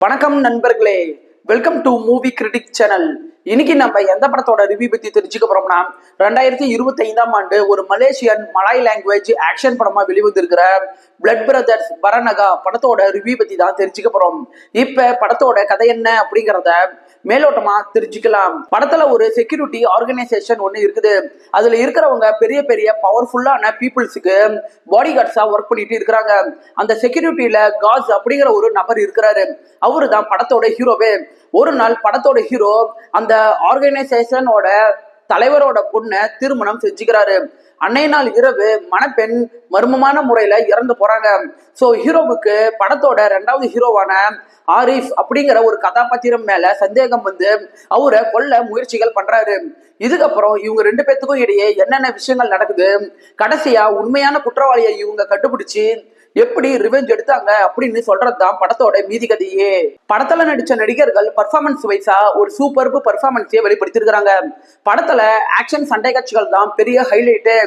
வணக்கம் நண்பர்களே, welcome to movie critic channel. இன்னைக்கு நம்ம எந்த படத்தோட ரிவ்யூ பத்தி தெரிஞ்சுக்க போறோம்னா, 2025ஆம் ஆண்டு ஒரு மலேசியன் மலாய் லாங்குவேஜ் ஆக்ஷன் படமா வெளிவந்திருக்கிற பிளட் பிரதர்ஸ் பரநகா படத்தோட ரிவ்யூ பத்தி தான் தெரிஞ்சுக்க போறோம். இப்ப படத்தோட கதை என்ன அப்படிங்கிறத மேலோட்டமா தெரிஞ்சுக்கலாம். படத்துல ஒரு செக்யூரிட்டி ஆர்கனைசேஷன் ஒண்ணு இருக்குது. அதுல இருக்கிறவங்க பெரிய பெரிய பவர்ஃபுல்லான பீப்புள்ஸுக்கு பாடி கார்ட்ஸா ஒர்க் பண்ணிட்டு இருக்கிறாங்க. அந்த செக்யூரிட்டியில காஸ் அப்படிங்கிற ஒரு நபர் இருக்கிறாரு. அவரு தான் படத்தோட ஹீரோவே. ஒரு நாள் படத்தோட ஹீரோ அந்த ஆர்கனைசேஷனோட தலைவரோட பொண்ணை திருமணம் செஞ்சுக்கிறாரு. அன்னைய நாள் இரவு மணப்பெண் மர்மமான முறையில இறந்து போறாங்க. சோ ஹீரோவுக்கு படத்தோட 2வது ஹீரோவான ஆரிஃப் அப்படிங்கிற ஒரு கதாபாத்திரம் மேல சந்தேகம் வந்து அவரை கொல்ல முயற்சிகள் பண்றாரு. இதுக்கப்புறம் இவங்க 2 பேத்துக்கும் இடையே என்னென்ன விஷயங்கள் நடக்குது, கடைசியா உண்மையான குற்றவாளியை இவங்க கண்டுபிடிச்சு எப்படி ரிவெஞ்ச் எடுத்தாங்க அப்படின்னு சொல்றதுதான் படத்தோட மீதி கதையே. படத்துல நடிச்ச நடிகர்கள் பர்ஃபார்மன்ஸ் வைஸா ஒரு சூப்பர்பு பர்ஃபார்மன்ஸையே வெளிப்படுத்திருக்கிறாங்க. படத்துல ஆக்ஷன் சண்டை காட்சிகள் தான் பெரிய ஹைலைட்டு.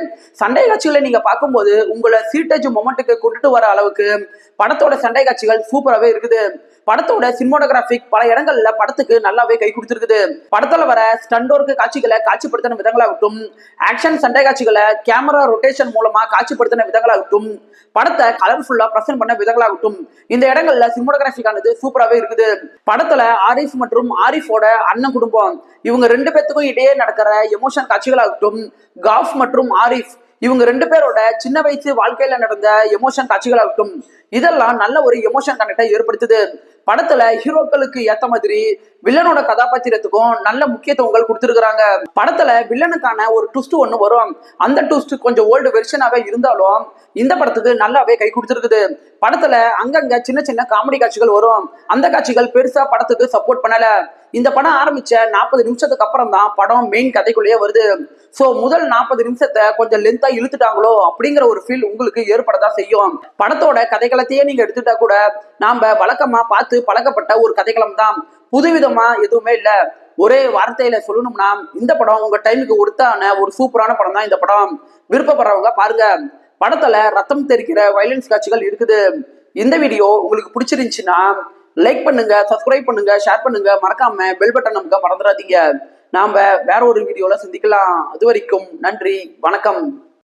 சண்டை காட்சிகளை நீங்க பார்க்கும்போது உங்களை சீட்டேஜ் மொமெண்ட்டுக்கு கொண்டுட்டு வர அளவுக்கு படத்தோட சண்டை காட்சிகள் சூப்பராகவே இருக்குது. படத்தோட சினிமோட்டோகிராபிக் பல இடங்கள்ல படத்துக்கு நல்லாவே கை கொடுத்திருக்குது. படத்துல வர ஸ்டண்டோருக்கு காட்சிகளை காட்சிப்படுத்தின விதங்களாகட்டும், ஆக்ஷன் சண்டை காட்சிகளை கேமரா ரொட்டேஷன் மூலமா காட்சிப்படுத்தின விதங்களாகட்டும், படத்தை கலர்ஃபுல்லா பிரசன்ட் பண்ண விதங்களாகட்டும், இந்த இடங்கள்ல சினிமோட்டோகிராபிக்கானது சூப்பராகவே இருக்குது. படத்துல ஆரிஃப் மற்றும் ஆரிஃபோட அண்ணன் குடும்பம் இவங்க 2 பேத்துக்கும் இடையே நடக்கிற எமோஷன் காட்சிகளாகட்டும், காஃப் மற்றும் ஆரிஃப் இவங்க 2 பேரோட சின்ன வயசு வாழ்க்கையில நடந்த எமோஷன் காட்சிகளாகட்டும், இதெல்லாம் நல்ல ஒரு எமோஷன் கனெக்டை ஏற்படுத்துது. படத்துல ஹீரோக்களுக்கு ஏத்த மாதிரி வில்லனோட கதாபாத்திரத்துக்கும் நல்ல முக்கியத்துவங்கள் கொடுத்துருக்காங்க. படத்துல வில்லனுக்கான ஒரு ட்விஸ்ட் ஒண்ணு வரும். அந்த ட்விஸ்ட் கொஞ்சம் ஓல்டு வெர்ஷனாவே இருந்தாலும் இந்த படத்துக்கு நல்லாவே கை கொடுத்துருக்குது. படத்துல அங்கங்க சின்ன சின்ன காமெடி காட்சிகள் வரும். அந்த காட்சிகள் பெருசா படத்துக்கு சப்போர்ட் பண்ணல. இந்த படம் ஆரம்பிச்ச 40 நிமிஷத்துக்கு அப்புறம் தான் படம் மெயின் கதைக்குள்ளேயே வருது. சோ முதல் 40 நிமிஷத்தை கொஞ்சம் லென்த்தா இழுத்துட்டாங்களோ அப்படிங்கிற ஒரு ஃபீல் உங்களுக்கு ஏற்படதான் செய்யும். படத்தோட கதைகளத்தையே நீங்க எடுத்துட்டா கூட நாம வழக்கமா பார்த்து பழக்கப்பட்ட ஒரு கதைக்களம் தான். புதுவிதமா எதுவுமே இல்ல. ஒரே வார்த்தையில சொல்லணும்னா இந்த படம் உங்க டைமுக்கு ஒருத்தான ஒரு சூப்பரான படம் தான் இந்த படம். விருப்பப்படுறவங்க பாருங்க. படத்துல ரத்தம் தெரிக்கிற வயலன்ஸ் காட்சிகள் இருக்குது. இந்த வீடியோ உங்களுக்கு பிடிச்சிருந்துச்சுன்னா லைக் பண்ணுங்க, சப்ஸ்கிரைப் பண்ணுங்க, ஷேர் பண்ணுங்க, மறக்காம பெல் பட்டன் நமக்கு மறந்துடாதீங்க. நாம வேற ஒரு வீடியோல சந்திக்கலாம். அது வரைக்கும் நன்றி, வணக்கம்.